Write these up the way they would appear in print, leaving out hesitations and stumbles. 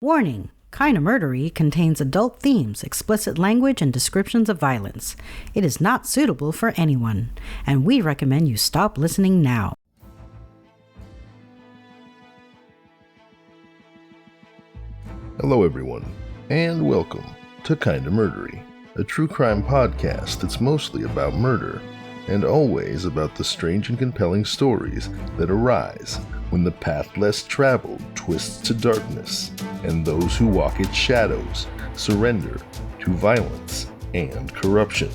Warning! Kinda Murdery contains adult themes, explicit language, and descriptions of violence. It is not suitable for anyone, and we recommend you stop listening now. Hello everyone, and welcome to Kinda Murdery, a true crime podcast that's mostly about murder, and always about the strange and compelling stories that arise when the path less traveled twists to darkness, and those who walk its shadows surrender to violence and corruption.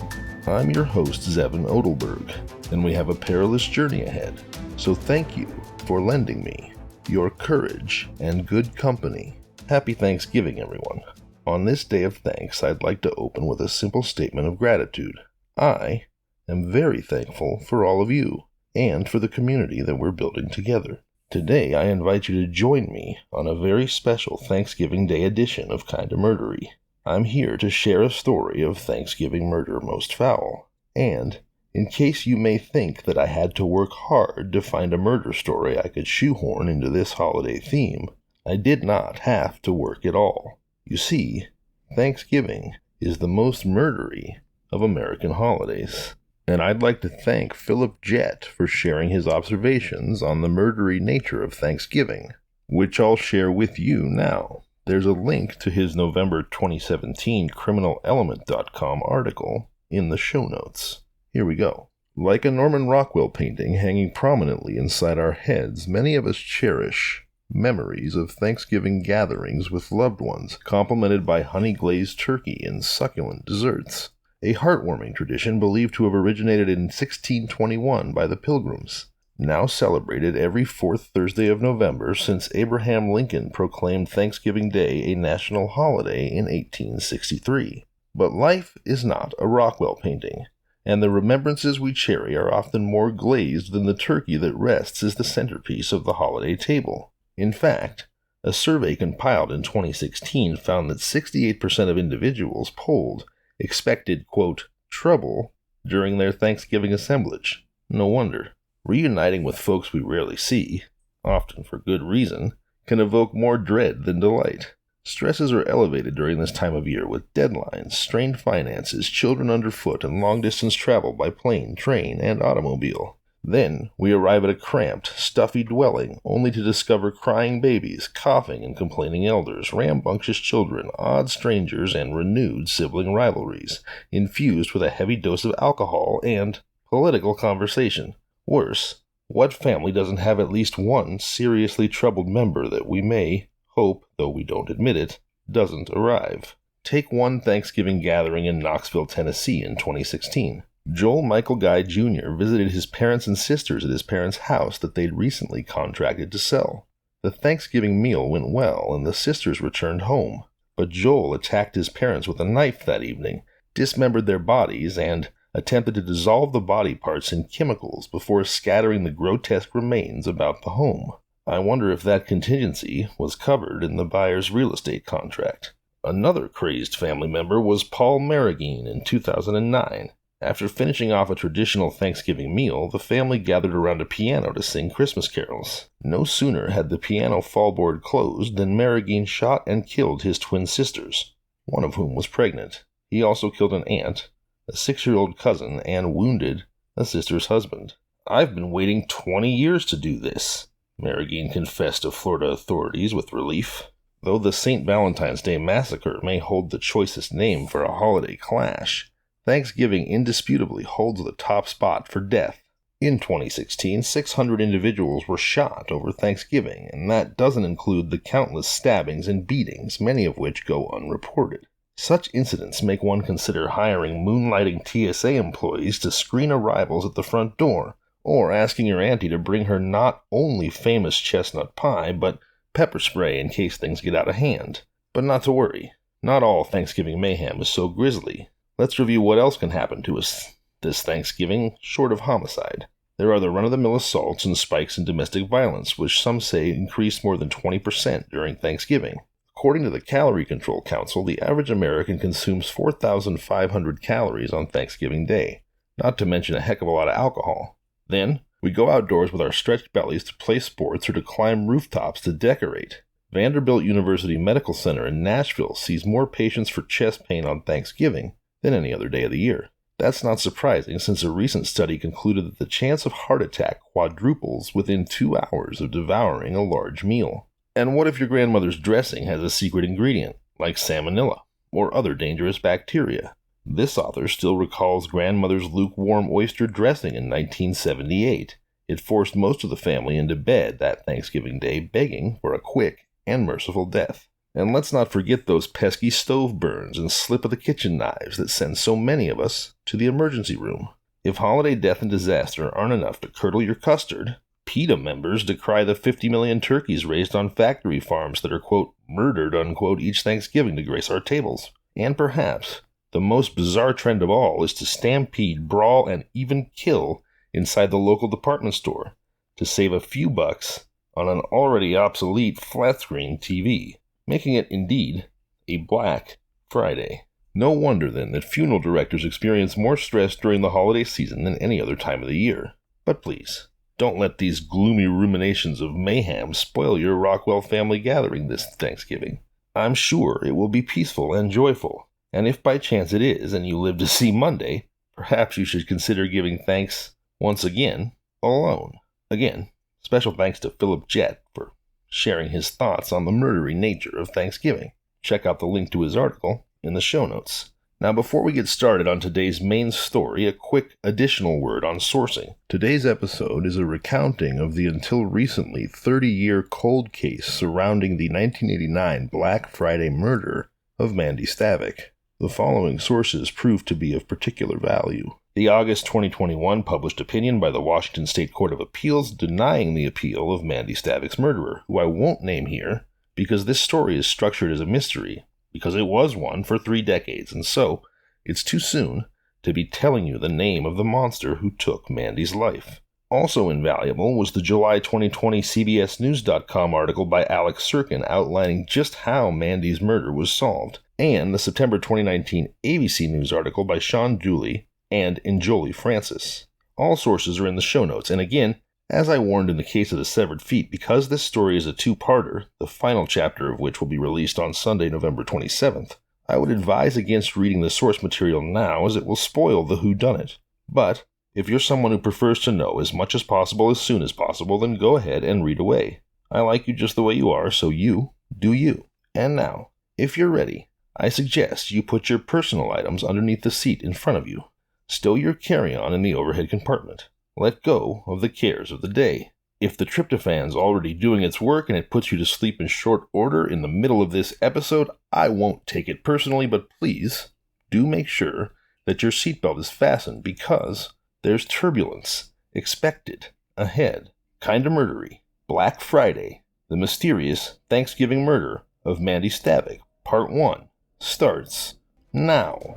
I'm your host, Zevin Odelberg, and we have a perilous journey ahead, so thank you for lending me your courage and good company. Happy Thanksgiving, everyone. On this day of thanks, I'd like to open with a simple statement of gratitude. I am very thankful for all of you, and for the community that we're building together. Today, I invite you to join me on a very special Thanksgiving Day edition of Kinda Murdery. I'm here to share a story of Thanksgiving murder most foul, and in case you may think that I had to work hard to find a murder story I could shoehorn into this holiday theme, I did not have to work at all. You see, Thanksgiving is the most murdery of American holidays. And I'd like to thank Philip Jett for sharing his observations on the murdery nature of Thanksgiving, which I'll share with you now. There's a link to his November 2017 CriminalElement.com article in the show notes. Here we go. Like a Norman Rockwell painting hanging prominently inside our heads, many of us cherish memories of Thanksgiving gatherings with loved ones, complemented by honey-glazed turkey and succulent desserts. A heartwarming tradition believed to have originated in 1621 by the Pilgrims, now celebrated every fourth Thursday of November since Abraham Lincoln proclaimed Thanksgiving Day a national holiday in 1863. But life is not a Rockwell painting, and the remembrances we cherish are often more glazed than the turkey that rests as the centerpiece of the holiday table. In fact, a survey compiled in 2016 found that 68% of individuals polled expected, quote, trouble during their Thanksgiving assemblage. No wonder. Reuniting with folks we rarely see, often for good reason, can evoke more dread than delight. Stresses are elevated during this time of year with deadlines, strained finances, children underfoot, and long-distance travel by plane, train, and automobile. Then, we arrive at a cramped, stuffy dwelling, only to discover crying babies, coughing and complaining elders, rambunctious children, odd strangers, and renewed sibling rivalries, infused with a heavy dose of alcohol and political conversation. Worse, what family doesn't have at least one seriously troubled member that we may hope, though we don't admit it, doesn't arrive? Take one Thanksgiving gathering in Knoxville, Tennessee in 2016. Joel Michael Guy Jr. visited his parents and sisters at his parents' house that they'd recently contracted to sell. The Thanksgiving meal went well, and the sisters returned home. But Joel attacked his parents with a knife that evening, dismembered their bodies, and attempted to dissolve the body parts in chemicals before scattering the grotesque remains about the home. I wonder if that contingency was covered in the buyer's real estate contract. Another crazed family member was Paul Maragine in 2009. After finishing off a traditional Thanksgiving meal, the family gathered around a piano to sing Christmas carols. No sooner had the piano fallboard closed than Maragine shot and killed his twin sisters, one of whom was pregnant. He also killed an aunt, a 6-year-old cousin, and wounded a sister's husband. "I've been waiting 20 years to do this," Maragine confessed to Florida authorities with relief. Though the St. Valentine's Day Massacre may hold the choicest name for a holiday clash, Thanksgiving indisputably holds the top spot for death. In 2016, 600 individuals were shot over Thanksgiving, and that doesn't include the countless stabbings and beatings, many of which go unreported. Such incidents make one consider hiring moonlighting TSA employees to screen arrivals at the front door, or asking your auntie to bring her not only famous chestnut pie, but pepper spray in case things get out of hand. But not to worry, not all Thanksgiving mayhem is so grisly. Let's review what else can happen to us this Thanksgiving, short of homicide. There are the run-of-the-mill assaults and spikes in domestic violence, which some say increased more than 20% during Thanksgiving. According to the Calorie Control Council, the average American consumes 4,500 calories on Thanksgiving Day, not to mention a heck of a lot of alcohol. Then, we go outdoors with our stretched bellies to play sports or to climb rooftops to decorate. Vanderbilt University Medical Center in Nashville sees more patients for chest pain on Thanksgiving than any other day of the year. That's not surprising, since a recent study concluded that the chance of heart attack quadruples within 2 hours of devouring a large meal. And what if your grandmother's dressing has a secret ingredient, like salmonella, or other dangerous bacteria? This author still recalls grandmother's lukewarm oyster dressing in 1978. It forced most of the family into bed that Thanksgiving Day, begging for a quick and merciful death. And let's not forget those pesky stove burns and slip of the kitchen knives that send so many of us to the emergency room. If holiday death and disaster aren't enough to curdle your custard, PETA members decry the 50 million turkeys raised on factory farms that are, quote, murdered, unquote, each Thanksgiving to grace our tables. And perhaps the most bizarre trend of all is to stampede, brawl, and even kill inside the local department store to save a few bucks on an already obsolete flat-screen TV, making it indeed a Black Friday. No wonder then that funeral directors experience more stress during the holiday season than any other time of the year. But please, don't let these gloomy ruminations of mayhem spoil your Rockwell family gathering this Thanksgiving. I'm sure it will be peaceful and joyful, and if by chance it is and you live to see Monday, perhaps you should consider giving thanks once again alone. Again, special thanks to Philip Jett for sharing his thoughts on the murdery nature of Thanksgiving. Check out the link to his article in the show notes. Now, before we get started on today's main story, a quick additional word on sourcing. Today's episode is a recounting of the until recently 30-year cold case surrounding the 1989 Black Friday murder of Mandy Stavik. The following sources prove to be of particular value. The August 2021 published opinion by the Washington State Court of Appeals denying the appeal of Mandy Stavik's murderer, who I won't name here because this story is structured as a mystery, because it was one for 3 decades, and so it's too soon to be telling you the name of the monster who took Mandy's life. Also invaluable was the July 2020 CBSNews.com article by Alex Sirkin outlining just how Mandy's murder was solved, and the September 2019 ABC News article by Sean Dooley and Njoli Francis. All sources are in the show notes, and again, as I warned in the case of the severed feet, because this story is a 2-parter, the final chapter of which will be released on Sunday, November 27th, I would advise against reading the source material now, as it will spoil the whodunit. But if you're someone who prefers to know as much as possible as soon as possible, then go ahead and read away. I like you just the way you are, so you do you. And now, if you're ready, I suggest you put your personal items underneath the seat in front of you. Stow your carry-on in the overhead compartment. Let go of the cares of the day. If the tryptophan's already doing its work and it puts you to sleep in short order in the middle of this episode, I won't take it personally, but please do make sure that your seatbelt is fastened, because there's turbulence expected ahead. Kinda Murdery, Black Friday, the mysterious Thanksgiving murder of Mandy Stavik, Part 1, starts now.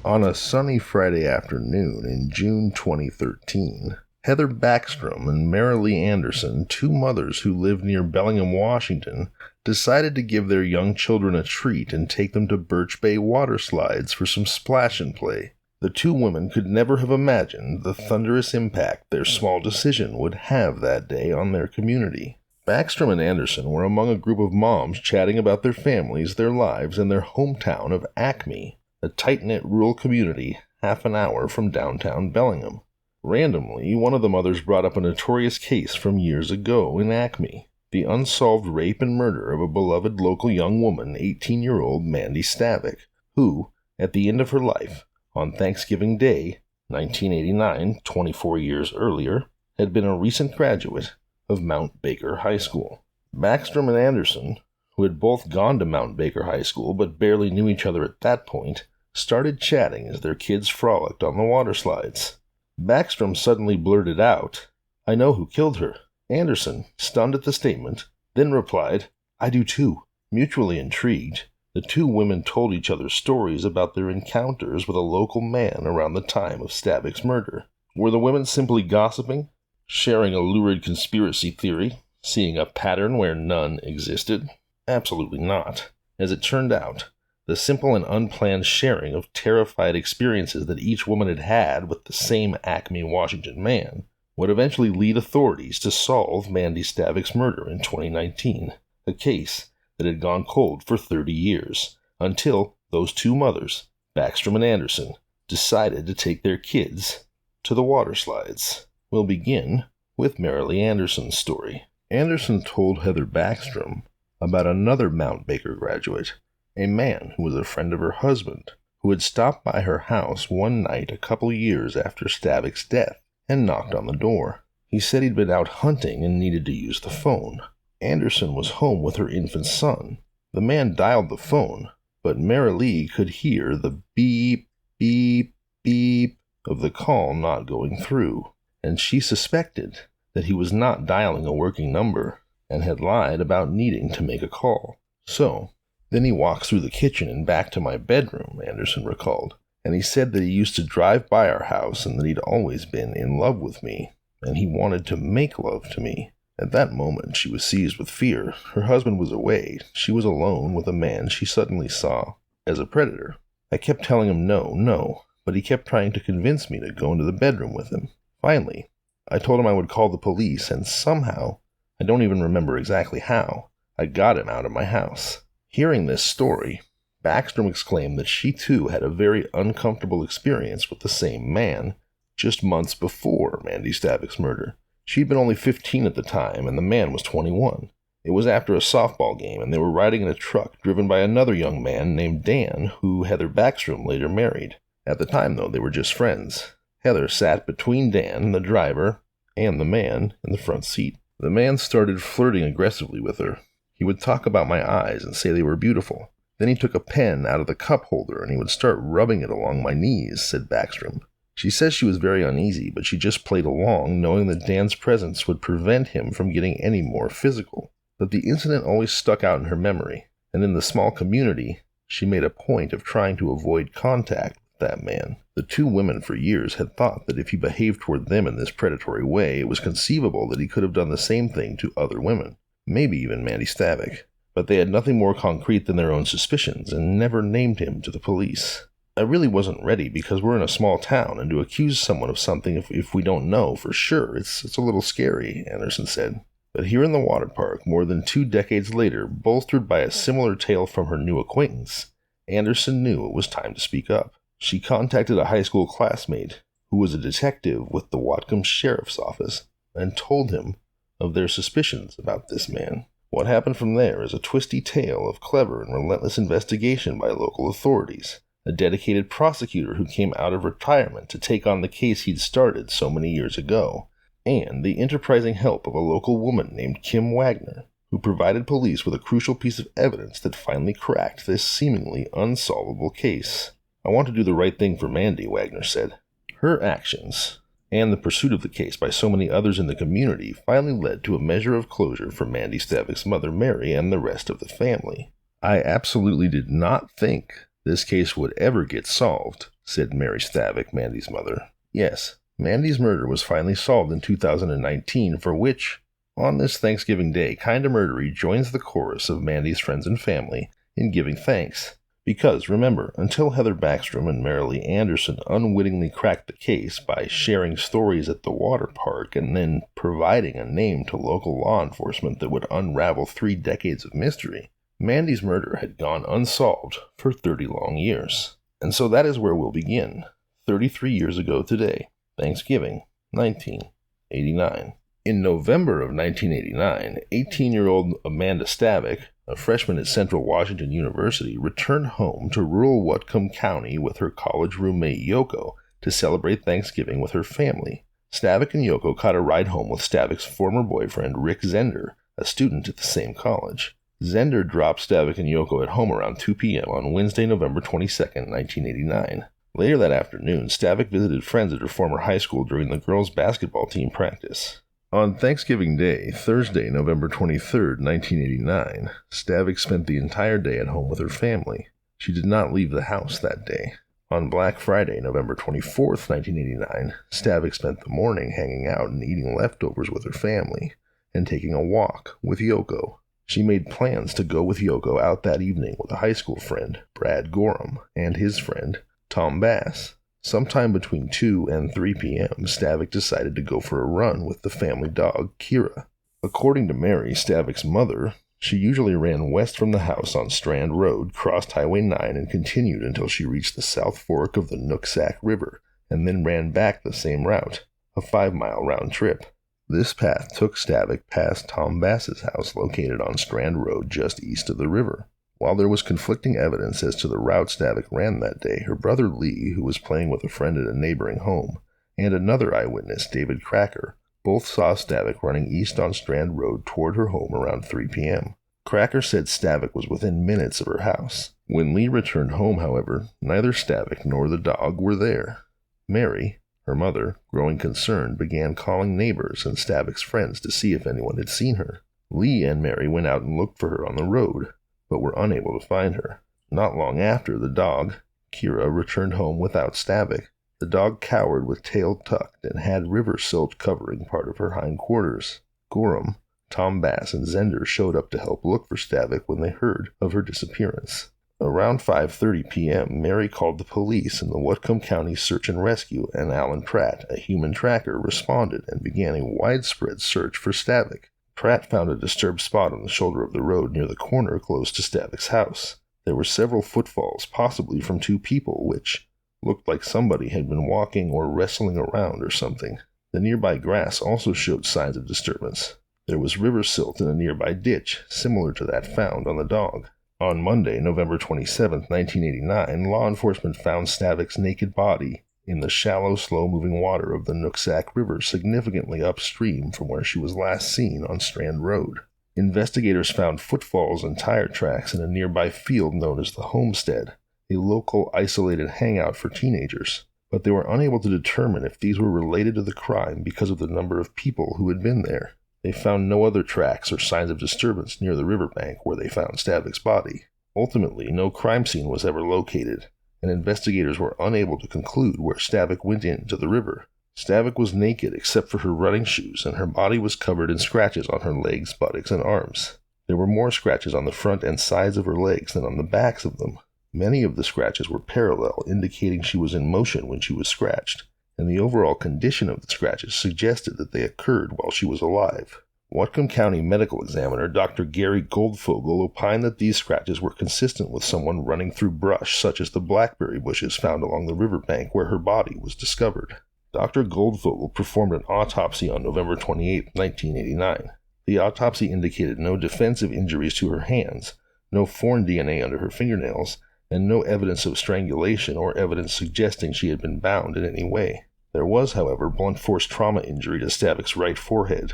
On a sunny Friday afternoon in June 2013, Heather Backstrom and Marilee Anderson, 2 mothers who lived near Bellingham, Washington, decided to give their young children a treat and take them to Birch Bay water slides for some splash and play. The 2 women could never have imagined the thunderous impact their small decision would have that day on their community. Backstrom and Anderson were among a group of moms chatting about their families, their lives, and their hometown of Acme, a tight-knit rural community half an hour from downtown Bellingham. Randomly, one of the mothers brought up a notorious case from years ago in Acme, the unsolved rape and murder of a beloved local young woman, 18-year-old Mandy Stavik, who, at the end of her life, on Thanksgiving Day, 1989, 24 years earlier, had been a recent graduate of Mount Baker High School. Backstrom and Anderson, who had both gone to Mount Baker High School but barely knew each other at that point, started chatting as their kids frolicked on the water slides. Backstrom suddenly blurted out, "I know who killed her." Anderson, stunned at the statement, then replied, "I do too." Mutually intrigued, the 2 women told each other stories about their encounters with a local man around the time of Stavik's murder. Were the women simply gossiping, sharing a lurid conspiracy theory, seeing a pattern where none existed? Absolutely not. As it turned out, The simple and unplanned sharing of terrified experiences that each woman had had with the same Acme, Washington man would eventually lead authorities to solve Mandy Stavik's murder in 2019, a case that had gone cold for 30 years, until those two mothers, Backstrom and Anderson, decided to take their kids to the water slides. We'll begin with Marilee Anderson's story. Anderson told Heather Backstrom about another Mount Baker graduate, a man who was a friend of her husband, who had stopped by her house one night a couple years after Stavik's death and knocked on the door. He said he'd been out hunting and needed to use the phone. Anderson was home with her infant son. The man dialed the phone, but Marilee could hear the beep, beep, beep of the call not going through, and she suspected that he was not dialing a working number and had lied about needing to make a call. So, then he walks through the kitchen and back to my bedroom, Anderson recalled, and he said that he used to drive by our house and that he'd always been in love with me, and he wanted to make love to me. At that moment, she was seized with fear. Her husband was away. She was alone with a man she suddenly saw as a predator. I kept telling him no, but he kept trying to convince me to go into the bedroom with him. Finally, I told him I would call the police, and somehow, I don't even remember exactly how, I got him out of my house. Hearing this story, Backstrom exclaimed that she too had a very uncomfortable experience with the same man just months before Mandy Stavik's murder. She'd been only 15 at the time, and the man was 21. It was after a softball game, and they were riding in a truck driven by another young man named Dan, who Heather Backstrom later married. At the time, though, they were just friends. Heather sat between Dan, the driver, and the man in the front seat. The man started flirting aggressively with her. He would talk about my eyes and say they were beautiful. Then he took a pen out of the cup holder and he would start rubbing it along my knees, said Backstrom. She says she was very uneasy, but she just played along, knowing that Dan's presence would prevent him from getting any more physical. But the incident always stuck out in her memory, and in the small community, she made a point of trying to avoid contact with that man. The two women for years had thought that if he behaved toward them in this predatory way, it was conceivable that he could have done the same thing to other women, maybe even Mandy Stavik. But they had nothing more concrete than their own suspicions, and never named him to the police. I really wasn't ready because we're in a small town, and to accuse someone of something if we don't know for sure, it's a little scary, Anderson said. But here in the water park, more than 2 decades later, bolstered by a similar tale from her new acquaintance, Anderson knew it was time to speak up. She contacted a high school classmate who was a detective with the Whatcom Sheriff's Office and told him of their suspicions about this man. What happened from there is a twisty tale of clever and relentless investigation by local authorities. A dedicated prosecutor who came out of retirement to take on the case he'd started so many years ago, and the enterprising help of a local woman named Kim Wagner, who provided police with a crucial piece of evidence that finally cracked this seemingly unsolvable case. I want to do the right thing for Mandy, Wagner said. Her actions, and the pursuit of the case by so many others in the community, finally led to a measure of closure for Mandy Stavik's mother, Mary, and the rest of the family. I absolutely did not think this case would ever get solved, said Mary Stavik, Mandy's mother. Yes, Mandy's murder was finally solved in 2019, for which, on this Thanksgiving Day, Kinda Murdery joins the chorus of Mandy's friends and family in giving thanks. Because, remember, until Heather Backstrom and Marilee Anderson unwittingly cracked the case by sharing stories at the water park and then providing a name to local law enforcement that would unravel 3 decades of mystery, Mandy's murder had gone unsolved for 30 long years. And so that is where we'll begin, 33 years ago today, Thanksgiving, 1989. In November of 1989, 18-year-old Amanda Stavik, a freshman at Central Washington University, returned home to rural Whatcom County with her college roommate Yoko to celebrate Thanksgiving with her family. Stavik and Yoko caught a ride home with Stavik's former boyfriend Rick Zender, a student at the same college. Zender dropped Stavik and Yoko at home around 2 p.m. on Wednesday, November 22, 1989. Later that afternoon, Stavik visited friends at her former high school during the girls' basketball team practice. On Thanksgiving Day, Thursday, November 23, 1989, Stavik spent the entire day at home with her family. She did not leave the house that day. On Black Friday, November 24, 1989, Stavik spent the morning hanging out and eating leftovers with her family and taking a walk with Yoko. She made plans to go with Yoko out that evening with a high school friend, Brad Gorham, and his friend, Tom Bass. Sometime between 2 and 3 p.m., Stavik decided to go for a run with the family dog, Kira. According to Mary, Stavik's mother, she usually ran west from the house on Strand Road, crossed Highway 9, and continued until she reached the South Fork of the Nooksack River, and then ran back the same route, a 5-mile round trip. This path took Stavik past Tom Bass's house located on Strand Road just east of the river. While there was conflicting evidence as to the route Stavik ran that day, her brother Lee, who was playing with a friend at a neighboring home, and another eyewitness, David Cracker, both saw Stavik running east on Strand Road toward her home around 3 p.m. Cracker said Stavik was within minutes of her house. When Lee returned home, however, neither Stavik nor the dog were there. Mary, her mother, growing concerned, began calling neighbors and Stavik's friends to see if anyone had seen her. Lee and Mary went out and looked for her on the road, but were unable to find her. Not long after, the dog, Kira, returned home without Stavik. The dog cowered with tail tucked and had river silt covering part of her hindquarters. Gorham, Tom Bass, and Zender showed up to help look for Stavik when they heard of her disappearance. Around 5:30 p.m., Mary called the police, and the Whatcom County Search and Rescue and Alan Pratt, a human tracker, responded and began a widespread search for Stavik. Pratt found a disturbed spot on the shoulder of the road near the corner close to Stavik's house. There were several footfalls, possibly from 2 people, which looked like somebody had been walking or wrestling around or something. The nearby grass also showed signs of disturbance. There was river silt in a nearby ditch, similar to that found on the dog. On Monday, November 27, 1989, law enforcement found Stavik's naked body in the shallow, slow-moving water of the Nooksack River significantly upstream from where she was last seen on Strand Road. Investigators found footfalls and tire tracks in a nearby field known as the Homestead, a local isolated hangout for teenagers, but they were unable to determine if these were related to the crime because of the number of people who had been there. They found no other tracks or signs of disturbance near the riverbank where they found Stavik's body. Ultimately, no crime scene was ever located, and investigators were unable to conclude where Stavik went into the river. Stavik was naked except for her running shoes, and her body was covered in scratches on her legs, buttocks, and arms. There were more scratches on the front and sides of her legs than on the backs of them. Many of the scratches were parallel, indicating she was in motion when she was scratched, and the overall condition of the scratches suggested that they occurred while she was alive. Whatcom County Medical Examiner Dr. Gary Goldfogel opined that these scratches were consistent with someone running through brush such as the blackberry bushes found along the riverbank where her body was discovered. Dr. Goldfogel performed an autopsy on November 28, 1989. The autopsy indicated no defensive injuries to her hands, no foreign DNA under her fingernails, and no evidence of strangulation or evidence suggesting she had been bound in any way. There was, however, blunt force trauma injury to Stavik's right forehead.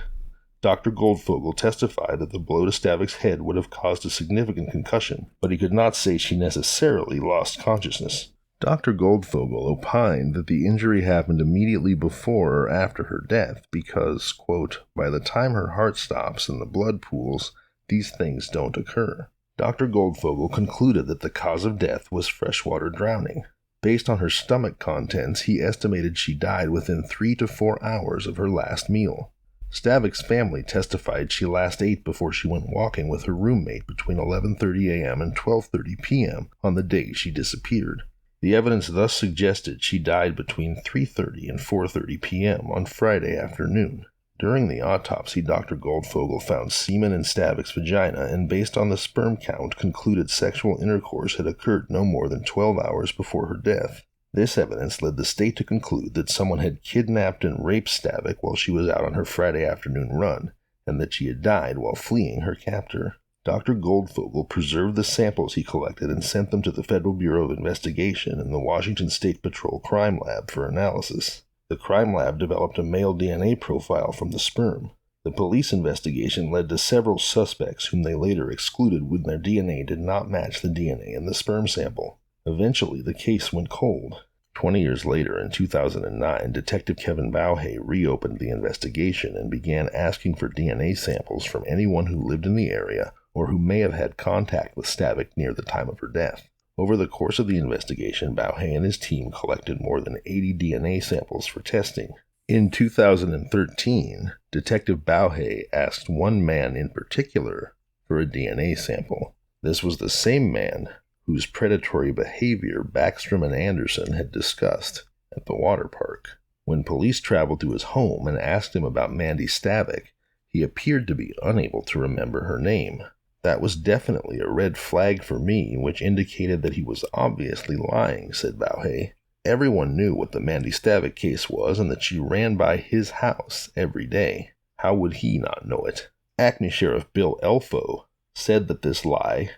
Dr. Goldfogel testified that the blow to Stavik's head would have caused a significant concussion, but he could not say she necessarily lost consciousness. Dr. Goldfogel opined that the injury happened immediately before or after her death because, quote, by the time her heart stops and the blood pools, these things don't occur. Dr. Goldfogel concluded that the cause of death was freshwater drowning. Based on her stomach contents, he estimated she died within 3 to 4 hours of her last meal. Stavik's family testified she last ate before she went walking with her roommate between 11:30 a.m. and 12:30 p.m. on the day she disappeared. The evidence thus suggested she died between 3:30 and 4:30 p.m. on Friday afternoon. During the autopsy, Dr. Goldfogel found semen in Stavik's vagina and, based on the sperm count, concluded sexual intercourse had occurred no more than 12 hours before her death. This evidence led the state to conclude that someone had kidnapped and raped Stavik while she was out on her Friday afternoon run, and that she had died while fleeing her captor. Dr. Goldfogel preserved the samples he collected and sent them to the Federal Bureau of Investigation and the Washington State Patrol Crime Lab for analysis. The crime lab developed a male DNA profile from the sperm. The police investigation led to several suspects whom they later excluded when their DNA did not match the DNA in the sperm sample. Eventually, the case went cold. 20 years later, in 2009, Detective Kevin Bauhay reopened the investigation and began asking for DNA samples from anyone who lived in the area or who may have had contact with Stavik near the time of her death. Over the course of the investigation, Bauhay and his team collected more than 80 DNA samples for testing. In 2013, Detective Bauhay asked one man in particular for a DNA sample. This was the same man whose predatory behavior Backstrom and Anderson had discussed at the water park. When police traveled to his home and asked him about Mandy Stavik, he appeared to be unable to remember her name. That was definitely a red flag for me, which indicated that he was obviously lying, said Bauhe. Everyone knew what the Mandy Stavik case was and that she ran by his house every day. How would he not know it? Acme Sheriff Bill Elfo said that this lie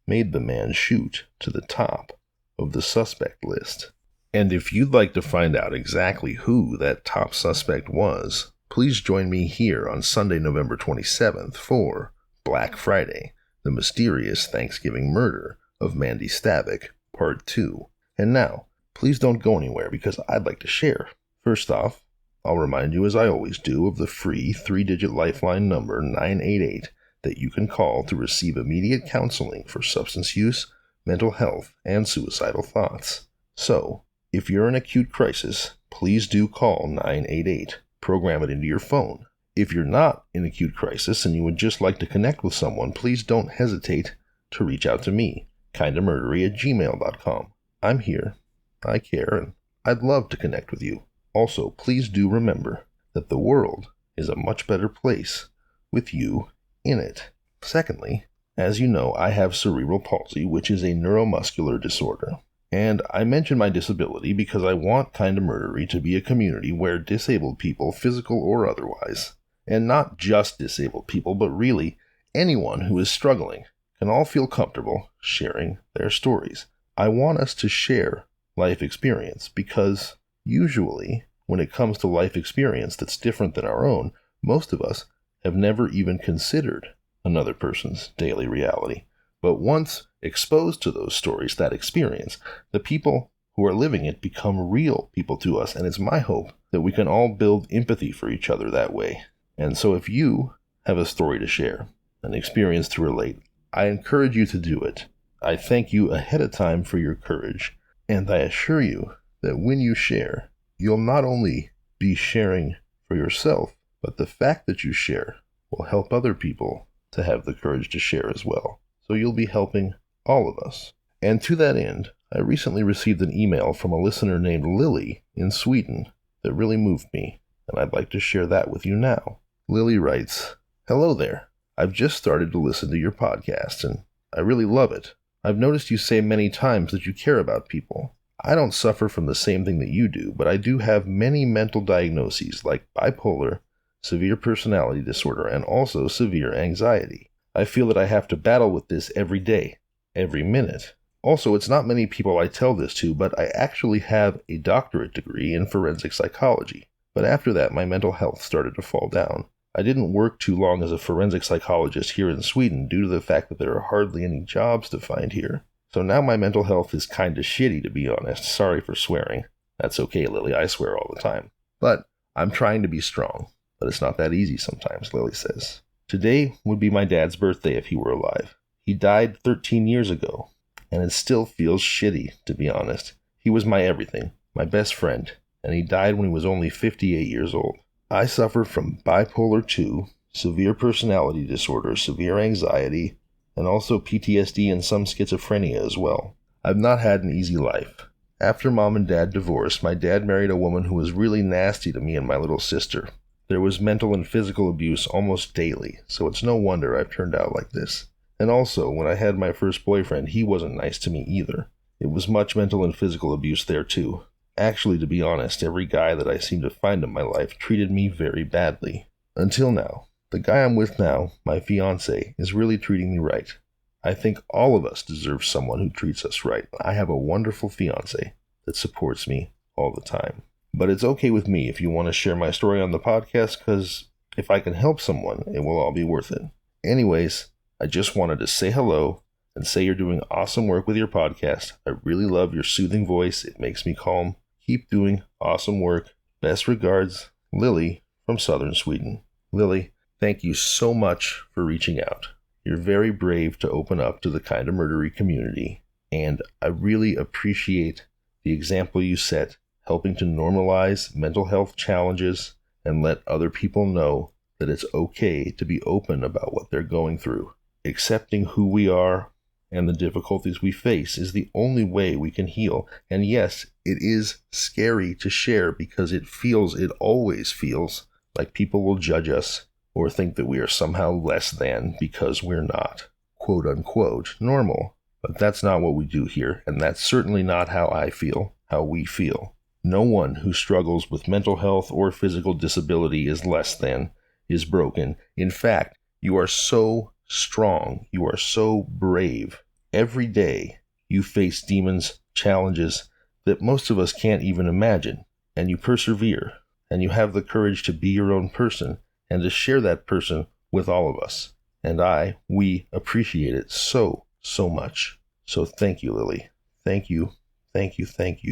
made the man shoot to the top of the suspect list. And if you'd like to find out exactly who that top suspect was, please join me here on Sunday, November 27th for Black Friday, the mysterious Thanksgiving murder of Mandy Stavik, Part 2. And now, please don't go anywhere because I'd like to share. First off, I'll remind you, as I always do, of the free 3-digit lifeline number 988 that you can call to receive immediate counseling for substance use, mental health, and suicidal thoughts. So, if you're in acute crisis, please do call 988. Program it into your phone. If you're not in acute crisis and you would just like to connect with someone, please don't hesitate to reach out to me, kindamurdery@gmail.com. I'm here, I care, and I'd love to connect with you. Also, please do remember that the world is a much better place with you in it. Secondly, as you know, I have cerebral palsy, which is a neuromuscular disorder. And I mention my disability because I want Kinda Murdery to be a community where disabled people, physical or otherwise, and not just disabled people, but really anyone who is struggling, can all feel comfortable sharing their stories. I want us to share life experience because usually when it comes to life experience that's different than our own, most of us have never even considered another person's daily reality. But once exposed to those stories, that experience, the people who are living it become real people to us, and it's my hope that we can all build empathy for each other that way. And so if you have a story to share, an experience to relate, I encourage you to do it. I thank you ahead of time for your courage, and I assure you that when you share, you'll not only be sharing for yourself, but the fact that you share will help other people to have the courage to share as well. So you'll be helping all of us. And to that end, I recently received an email from a listener named Lily in Sweden that really moved me, and I'd like to share that with you now. Lily writes, "Hello there. I've just started to listen to your podcast, and I really love it. I've noticed you say many times that you care about people. I don't suffer from the same thing that you do, but I do have many mental diagnoses like bipolar, severe personality disorder, and also severe anxiety. I feel that I have to battle with this every day, every minute. Also, it's not many people I tell this to, but I actually have a doctorate degree in forensic psychology. But after that, my mental health started to fall down. I didn't work too long as a forensic psychologist here in Sweden due to the fact that there are hardly any jobs to find here. So now my mental health is kinda shitty, to be honest. Sorry for swearing. That's okay, Lily, I swear all the time. But I'm trying to be strong. But it's not that easy sometimes, Lily says. Today would be my dad's birthday if he were alive. He died 13 years ago, and it still feels shitty, to be honest. He was my everything, my best friend, and he died when he was only 58 years old. I suffer from bipolar 2, severe personality disorder, severe anxiety, and also PTSD and some schizophrenia as well. I've not had an easy life. After Mom and Dad divorced, my dad married a woman who was really nasty to me and my little sister. There was mental and physical abuse almost daily, so it's no wonder I've turned out like this. And also, when I had my first boyfriend, he wasn't nice to me either. It was much mental and physical abuse there too. Actually, to be honest, every guy that I seem to find in my life treated me very badly. Until now. The guy I'm with now, my fiancé, is really treating me right. I think all of us deserve someone who treats us right. I have a wonderful fiancé that supports me all the time. But it's okay with me if you want to share my story on the podcast, because if I can help someone, it will all be worth it. Anyways, I just wanted to say hello and say you're doing awesome work with your podcast. I really love your soothing voice. It makes me calm. Keep doing awesome work. Best regards, Lily from Southern Sweden." Lily, thank you so much for reaching out. You're very brave to open up to the Kinda Murdery community, and I really appreciate the example you set, helping to normalize mental health challenges and let other people know that it's okay to be open about what they're going through. accepting who we are and the difficulties we face is the only way we can heal. And yes, it is scary to share because it always feels like people will judge us or think that we are somehow less than because we're not, quote unquote, normal. But that's not what we do here, and that's certainly not how I feel, how we feel. No one who struggles with mental health or physical disability is less than, is broken. In fact, you are so strong, you are so brave. Every day you face demons, challenges that most of us can't even imagine, and you persevere, and you have the courage to be your own person and to share that person with all of us. And we appreciate it so much. So thank you, Lily. Thank you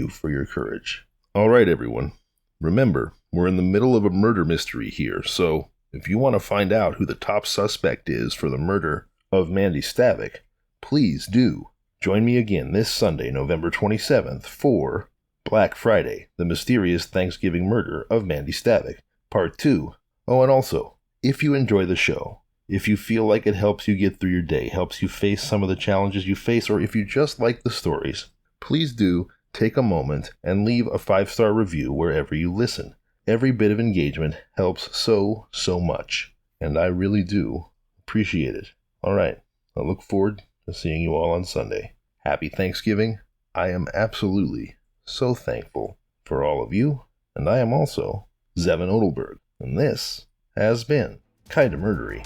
for your courage. All right, everyone. Remember, we're in the middle of a murder mystery here, so if you want to find out who the top suspect is for the murder of Mandy Stavik, please do join me again this Sunday, November 27th, for Black Friday, the mysterious Thanksgiving murder of Mandy Stavik, Part 2. Oh, and also, if you enjoy the show, if you feel like it helps you get through your day, helps you face some of the challenges you face, or if you just like the stories, please do take a moment and leave a 5-star review wherever you listen. Every bit of engagement helps so much, and I really do appreciate it. All right, I look forward to seeing you all on Sunday. Happy Thanksgiving. I am absolutely so thankful for all of you, and I am also Zevin Odelberg, and this has been Kinda Murdery.